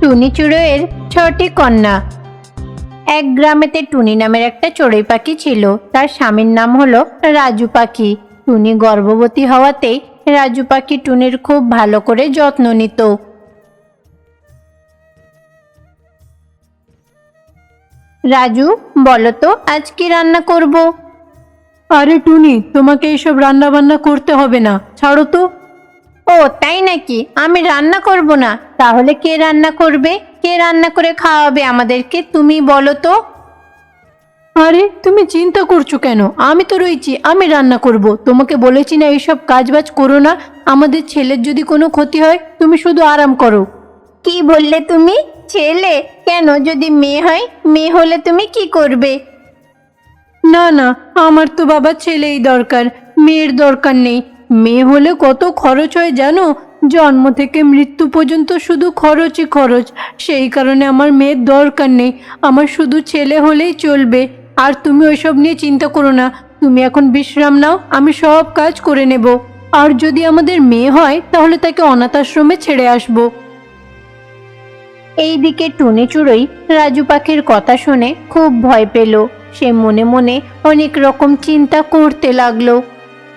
টুনি চড়ুইয়ের 6টি কন্যা। এক গ্রামেতে টুনি নামের একটা চড়ুই পাখি ছিল। তার স্বামীর নাম হলো রাজু পাখি। টুনি গর্ভবতী হওয়াতেই রাজু পাখি টুনির খুব ভালো করে যত্ন নিত। রাজু, বলো তো আজ কি রান্না করব? আরে টুনি, তোমাকে এইসব রান্না বান্না করতে হবে না, ছাড়ো তো। ও তাই নাকি? আমি রান্না করব না? তাহলে কে রান্না করবে? কে রান্না করে খাওয়াবে আমাদেরকে? তুমি বলো তো। আরে তুমি চিন্তা করছো কেন? আমি তো রয়েছি, আমি রান্না করব। তোমাকে বলেছি না এইসব কাজবাজ করো না, আমাদের ছেলের যদি কোনো ক্ষতি হয়। তুমি শুধু আরাম করো। কি বললে তুমি? ছেলে? কেন, যদি মেয়ে হয়? মেয়ে হলে তুমি কি করবে? না না, আমার তো বাবা ছেলেই দরকার, মেয়ের দরকার নেই। মেয়ে হলে কত খরচ হয় জানো? জন্ম থেকে মৃত্যু পর্যন্ত শুধু খরচই খরচ। সেই কারণে আমার মেয়ের দরকার নেই, আমার শুধু ছেলে হলেই চলবে। আর তুমি ওইসব নিয়ে চিন্তা করো না, তুমি এখন বিশ্রাম নাও, আমি সব কাজ করে নেব। আর যদি আমাদের মেয়ে হয় তাহলে তাকে অনাথ আশ্রমে ছেড়ে আসবো। এইদিকে টুনি চড়ুই রাজু পাখির কথা শুনে খুব ভয় পেল। সে মনে মনে অনেক রকম চিন্তা করতে লাগলো।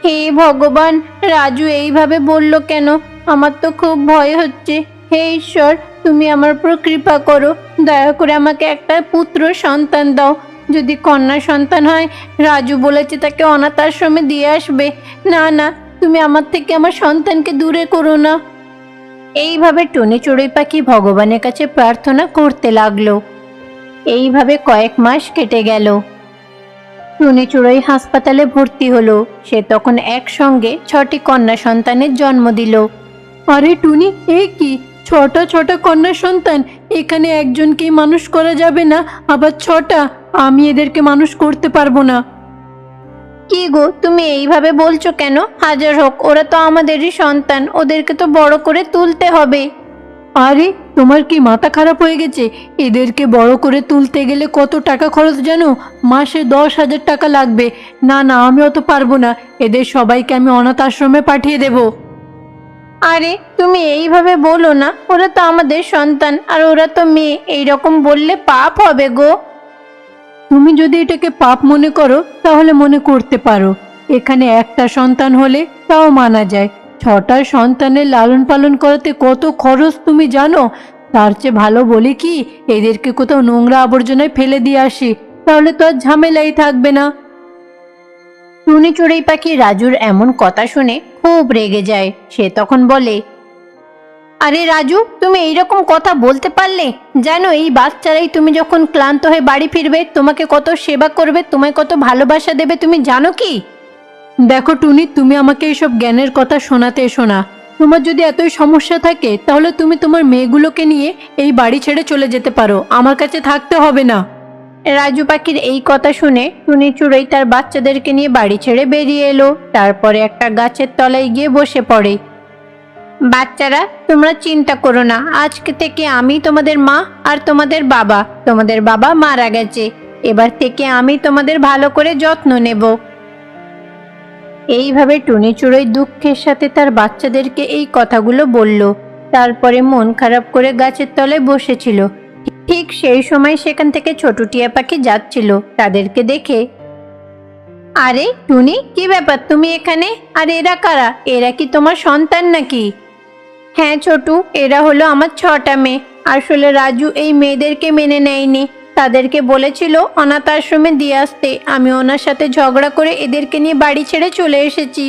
হে ভগবান, রাজু এইভাবে বলল কেন? আমার তো খুব ভয় হচ্ছে। হে ঈশ্বর, তুমি আমার উপর কৃপা করো। দয়া করে আমাকে একটা পুত্র সন্তান দাও। যদি কন্যা সন্তান হয়, রাজু বলেছে তাকে অনাথ আশ্রমে দিয়ে আসবে। না না, তুমি আমার থেকে আমার সন্তানকে দূরে করো না। এইভাবে টুনি চড়ুই পাখি ভগবানের কাছে প্রার্থনা করতে লাগলো। এইভাবে কয়েক মাস কেটে গেল। টুনি চড়ুই হাসপাতালে ভর্তি হলো। সে তখন একসঙ্গে 6টি কন্যা সন্তানের জন্ম দিল। আরে টুনি, এ কি? ছটা ছটা কন্যা সন্তান! এখানে একজনকেই মানুষ করা যাবে না, আবার ছটা? আমি এদেরকে মানুষ করতে পারবো না। কি গো, তুমি এইভাবে বলছো কেন? হাজার হোক, ওরা তো আমাদেরই সন্তান, ওদেরকে তো বড় করে তুলতে হবে। আরে তোমার কি মাথা খারাপ হয়ে গেছে? এদেরকে বড় করে তুলতে গেলে কত টাকা খরচ জানো? মাসে 10,000 টাকা লাগবে। না না, আমি অত পারবো না। এদের সবাইকে আমি অনাথ আশ্রমে পাঠিয়ে দেব। আরে তুমি এইভাবে বলো না, ওরা তো আমাদের সন্তান আর ওরা তো মেয়ে। এইরকম বললে পাপ হবে গো। তুমি যদি এটাকে পাপ মনে করো তাহলে মনে করতে পারো। এখানে একটা সন্তান হলে তাও মানা যায়, 6টা সন্তানের লালন পালন করাতে কত খরচ তুমি জানো? তার চেয়ে ভালো বলি কি, এদেরকে কোথাও নোংরা আবর্জনায় ফেলে দিয়ে আসি, তাহলে তো আর ঝামেলাই থাকবে না। টুনি চড়ুই পাখি রাজুর এমন কথা শুনে খুব রেগে যায়। সে তখন বলে, আরে রাজু, তুমি এইরকম কথা বলতে পারলে? জানো, এই বাচ্চারাই তুমি যখন ক্লান্ত হয়ে বাড়ি ফিরবে তোমাকে কত সেবা করবে, তোমায় কত ভালোবাসা দেবে, তুমি জানো কি? দেখো টুনি, তুমি আমাকে এইসব জ্ঞানের কথা শোনাতে এসো না। তোমার যদি এতই সমস্যা থাকে তাহলে তুমি তোমার মেয়েগুলোকে নিয়ে এই বাড়ি ছেড়ে চলে যেতে পারো, আমার কাছে থাকতে হবে না। রাজু পাখির এই কথা শুনে টুনি চড়ুই তার বাচ্চাদেরকে নিয়ে বাড়ি ছেড়ে বেরিয়ে এলো। তারপরে একটা গাছের তলায় গিয়ে বসে পড়ে। বাচ্চারা, তোমরা চিন্তা করো না, আজকে থেকে আমি তোমাদের মা আর তোমাদের বাবা। তোমাদের বাবা মারা গেছে, এবার থেকে আমি তোমাদের ভালো করে যত্ন নেব। এইভাবে টুনি চড়ুই দুঃখের সাথে তার বাচ্চাদেরকে এই কথাগুলো বলল। তারপরে মন খারাপ করে গাছের তলায় বসেছিল। ঠিক সেই সময় সেখান থেকে ছোট টিয়া পাখি যাচ্ছিল। তাদেরকে দেখে, আরে টুনি, কি ব্যাপার, তুমি এখানে? আর এরা কারা? এরা কি তোমার সন্তান নাকি? হ্যাঁ ছোটু, এরা হলো আমার 6টা মেয়ে। আসলে রাজু এই মেয়েদেরকে মেনে নেয়নি, তাদেরকে বলেছিল অনাথ আশ্রমে দিয়ে আসতে। আমি ওনার সাথে ঝগড়া করে এদেরকে নিয়ে বাড়ি ছেড়ে চলে এসেছি।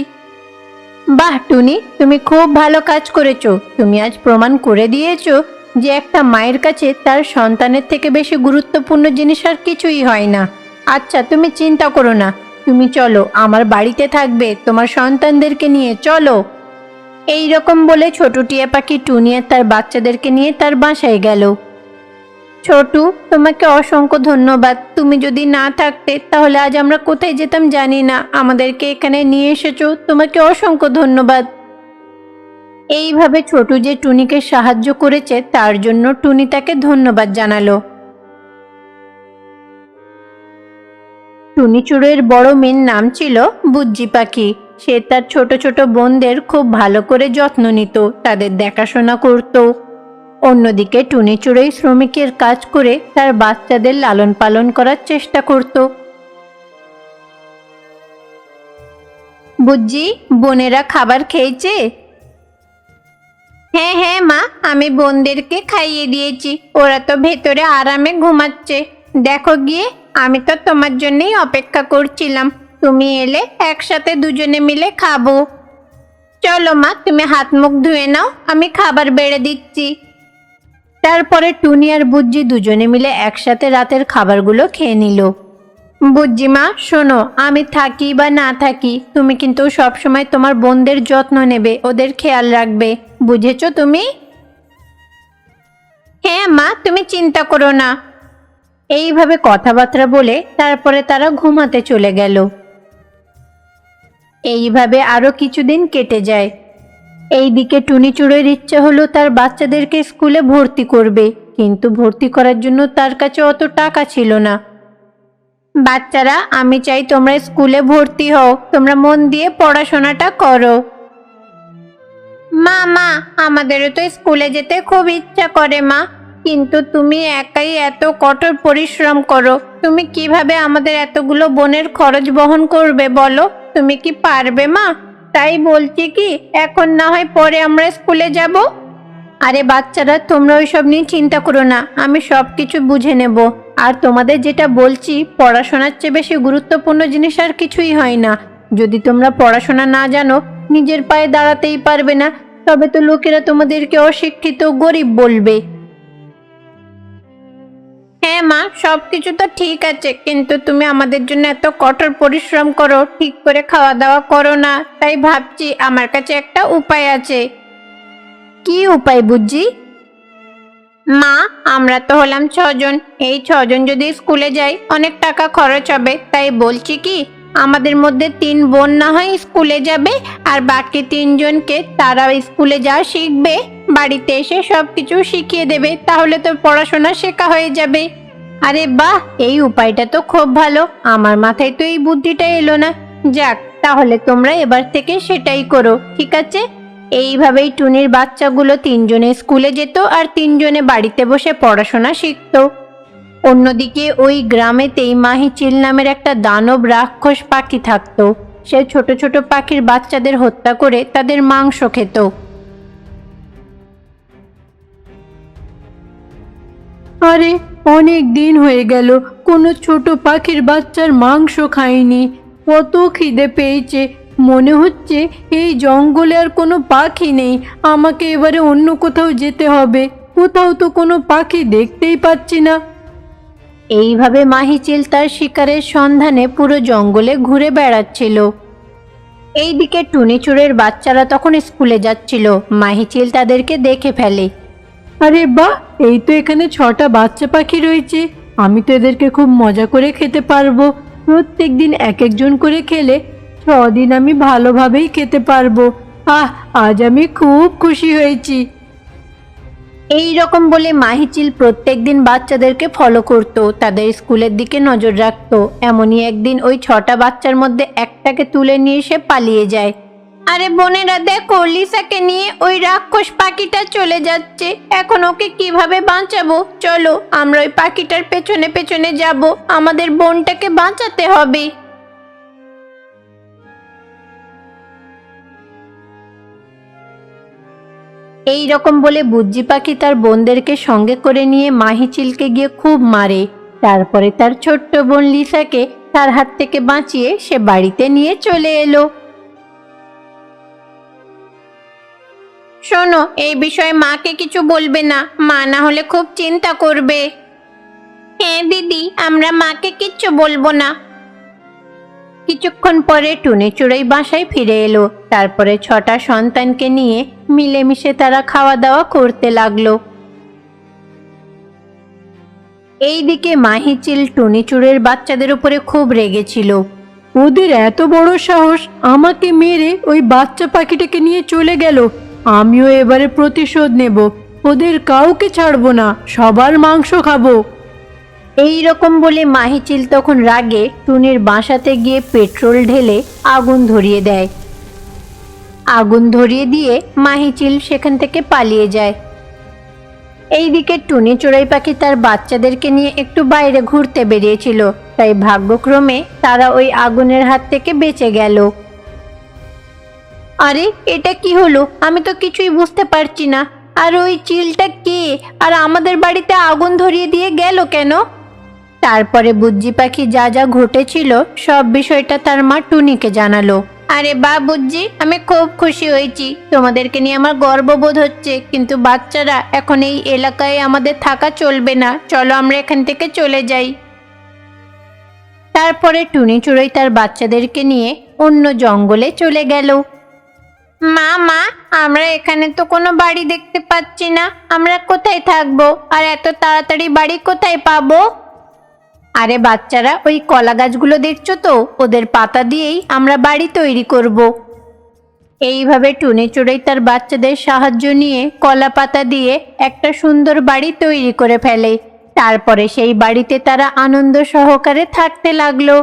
বাহ টুনি, তুমি খুব ভালো কাজ করেছো। তুমি আজ প্রমাণ করে দিয়েছো যে একটা মায়ের কাছে তার সন্তানের থেকে বেশি গুরুত্বপূর্ণ জিনিস আর কিছুই হয় না। আচ্ছা, তুমি চিন্তা করো না, তুমি চলো, আমার বাড়িতে থাকবে তোমার সন্তানদেরকে নিয়ে, চলো। এই রকম বলে ছোট টিয়া পাখি টুনি আর তার বাচ্চাদেরকে নিয়ে তার বাসায় গেল। ছোটু, তোমাকে অসংখ্য ধন্যবাদ। তুমি যদি না থাকতে তাহলে আজ আমরা কোথায় যেতাম জানি না। আমাদেরকে এখানে নিয়ে এসেছো, তোমাকে অসংখ্য ধন্যবাদ। এইভাবে ছোটু যে টুনিকে সাহায্য করেছে তার জন্য টুনি তাকে ধন্যবাদ জানালো। টুনি চড়ুইয়ের বড় মেয়ের নাম ছিল বুজ্জি পাখি। সে তার ছোট ছোট বোনদের খুব ভালো করে যত্ন নিত, তাদের দেখাশোনা করত। অন্যদিকে টুনি চড়ুই শ্রমিকের কাজ করে তার বাচ্চাদের লালন পালন করার চেষ্টা করত। বুজ্জি, বোনেরা খাবার খেয়েছে? হ্যাঁ হ্যাঁ মা, আমি বোনদেরকে খাইয়ে দিয়েছি, ওরা তো ভেতরে আরামে ঘুমাচ্ছে। দেখো গিয়ে, আমি তো তোমার জন্যই অপেক্ষা করছিলাম, তুমি এলে একসাথে দুজনে মিলে খাবো। চলো মা, তুমি হাত মুখ ধুয়ে নাও, আমি খাবার বেড়ে দিচ্ছি। তারপরে টুনি আর বুজ্জি দুজনে মিলে একসাথে রাতের খাবারগুলো খেয়ে নিল। বুজ্জি মা, শোনো, আমি থাকি বা না থাকি, তুমি কিন্তু সবসময় তোমার বোনদের যত্ন নেবে, ওদের খেয়াল রাখবে, বুঝেছো তুমি? হ্যাঁ মা, তুমি চিন্তা করো না। এইভাবে কথাবার্তা বলে তারপরে তারা ঘুমাতে চলে গেল। এইভাবে আরো কিছুদিন কেটে যায়। এইদিকে টুনি চড়ুইয়ের ইচ্ছে হলো তার বাচ্চাদেরকে স্কুলে ভর্তি করবে, কিন্তু ভর্তি করার জন্য তার কাছে অত টাকা ছিল না। বাচ্চারা, আমি চাই তোমরা স্কুলে ভর্তি হও, তোমরা মন দিয়ে পড়াশোনাটা করো। মা মা, আমাদেরও তো স্কুলে যেতে খুব ইচ্ছা করে মা, কিন্তু তুমি একাই এত কঠোর পরিশ্রম করো, তুমি কিভাবে আমাদের এতগুলো বোনের খরচ বহন করবে বলো? তুমি কি পারবে মা? তাই বলছি কি, এখন না হয় পরে আমরা স্কুলে যাব। আরে বাচ্চারা, তোমরা ওইসব নিয়ে চিন্তা করো না, আমি সব কিছু বুঝে নেব। আর তোমাদের যেটা বলছি, পড়াশোনার চেয়ে বেশি গুরুত্বপূর্ণ জিনিস আর কিছুই হয় না। যদি তোমরা পড়াশোনা না জানো, নিজের পায়ে দাঁড়াতেই পারবে না, তবে তো লোকেরা তোমাদেরকে অশিক্ষিত, গরিব বলবে। হ্যাঁ মা, সবকিছু তো ঠিক আছে, কিন্তু তুমি আমাদের জন্য এত কঠোর পরিশ্রম করো, ঠিক করে খাওয়া দাওয়া করো না, তাই ভাবছি আমার কাছে একটা উপায় আছে। কি উপায় বুঝি? মা, আমরা তো হলাম 6 জন, এই 6 জন যদি স্কুলে যাই অনেক টাকা খরচ হবে, তাই বলছি কি, আমাদের মধ্যে 3 বোন না হয় স্কুলে যাবে, আর বাকি 3 জনকে তারা স্কুলে যা শিখবে বাড়িতে এসে সবকিছু শিখিয়ে দেবে, তাহলে তো পড়াশোনা শেখা হয়ে যাবে। আরে বাহ, এই উপায়টা তো খুব ভালো, আমার মাথায় তো এই বুদ্ধিটা এলো না। যাক, তাহলে তোমরা এবার থেকে সেটাই করো, ঠিক আছে? এইভাবেই টুনির বাচ্চাগুলো 3 জনে স্কুলে যেত আর 3 জনে বাড়িতে বসে পড়াশোনা শিখত। অন্যদিকে ওই গ্রামেতেই মাহিচিল নামের একটা দানব রাক্ষস পাখি থাকতো। সে ছোট ছোট পাখির বাচ্চাদের হত্যা করে তাদের মাংস খেত। আরে, অনেক দিন হয়ে গেল কোনো ছোট পাখির বাচ্চার মাংস খাইনি। কত খিদে পেয়েছে, মনে হচ্ছে এই জঙ্গলে আর কোনো পাখি নেই, আমাকে এবারে অন্য কোথাও যেতে হবে। কোথাও তো কোনো পাখি দেখতেই পাচ্ছি না। এইভাবে মাহিচিল তার শিকারের সন্ধানে পুরো জঙ্গলে ঘুরে বেড়াচ্ছিল। এইদিকে টুনিচুরের বাচ্চারা তখন স্কুলে যাচ্ছিল। মাহিচিল তাদেরকে দেখে ফেলে। আরে বাহ, এই তো এখানে 6টা বাচ্চা পাখি রয়েছে, আমি তো এদেরকে খুব মজা করে খেতে পারবো। প্রত্যেক দিন এক একজন করে খেলে 6 দিন আমি ভালোভাবেই খেতে পারবো। আজ আমি খুব খুশি হয়েছি। এই রকম বলে মাহিচিল প্রত্যেকদিন বাচ্চাদেরকে ফলো করত, তাদের স্কুলের দিকে নজর রাখতো। এমনই একদিন ওই 6টা বাচ্চার মধ্যে একটাকে তুলে নিয়ে সে পালিয়ে যায়। আরে বোনেরা দেখো, লিসাকে নিয়ে ওই রাক্ষস পাখিটা চলে যাচ্ছে, এখন ওকে কিভাবে বাঁচাবো? চলো আমরা ওই পাখিটার পেছনে পেছনে যাব, আমাদের বোনটাকে বাঁচাতে হবে। এই রকম বলে বুজ্জি পাখি তার বোনদেরকে সঙ্গে করে নিয়ে মাহিচিলকে গিয়ে খুব মারে। তারপরে তার ছোট্ট বোন লিসাকে তার হাত থেকে বাঁচিয়ে সে বাড়িতে নিয়ে চলে এলো। শোনো, এই বিষয়ে মাকে কিছু বলবে না, মা না হলে খুব চিন্তা করবে। হ্যাঁ দিদি, আমরা মাকে কিচ্ছু বলবো না। কিছুক্ষণ পরে টুনিচুড়াই বাসায় ফিরে এলো। তারপরে 6টা সন্তানকে নিয়ে মিলেমিশে তারা খাওয়া দাওয়া করতে লাগলো। এইদিকে মাহিচিল টুনিচুড়ের বাচ্চাদের উপরে খুব রেগেছিল। ওদের এত বড় সাহস, আমাকে মেরে ওই বাচ্চা পাখিটাকে নিয়ে চলে গেল। আমিও এবারে প্রতিশোধ নেব, ওদের কাউকে ছাড়বো না, সবার মাংস খাবো। এই রকম বলে মাহিচিল তখন রাগে টুনির বাসাতে গিয়ে পেট্রোল ঢেলে আগুন ধরিয়ে দেয়। আগুন ধরিয়ে দিয়ে মাহিচিল সেখান থেকে পালিয়ে যায়। এইদিকে টুনি চড়ুই পাখি তার বাচ্চাদেরকে নিয়ে একটু বাইরে ঘুরতে বেরিয়েছিল, তাই ভাগ্যক্রমে তারা ওই আগুনের হাত থেকে বেঁচে গেল। আরে এটা কি হলো, আমি তো কিছুই বুঝতে পারছি না। আর ওই চিলটা কে, আর আমাদের বাড়িতে আগুন ধরিয়ে দিয়ে গেল কেন? তারপরে বুজ্জি পাখি যা যা ঘটেছিল সব বিষয়টা তার মা টুনিকে জানালো। আরে বা বুজ্জি, আমি খুব খুশি হয়েছি, তোমাদেরকে নিয়ে আমার গর্ববোধ হচ্ছে। কিন্তু বাচ্চারা, এখন এই এলাকায় আমাদের থাকা চলবে না, চলো আমরা এখান থেকে চলে যাই। তারপরে টুনি চড়ুই তার বাচ্চাদেরকে নিয়ে অন্য জঙ্গলে চলে গেল। মা, আমরা এখানে তো কোনো বাড়ি দেখতে পাচ্ছি না, আমরা কোথায় থাকবো? আর এত তাড়াতাড়ি বাড়ি কোথায় পাবো? আরে বাচ্চারা, ওই কলা গাছগুলো দেখছো তো, ওদের পাতা দিয়েই আমরা বাড়ি তৈরি করব। এইভাবে টুনি চড়ুই তার বাচ্চাদের সাহায্য নিয়ে কলা পাতা দিয়ে একটা সুন্দর বাড়ি তৈরি করে ফেলে। তারপরে সেই বাড়িতে তারা আনন্দ সহকারে থাকতে লাগলো।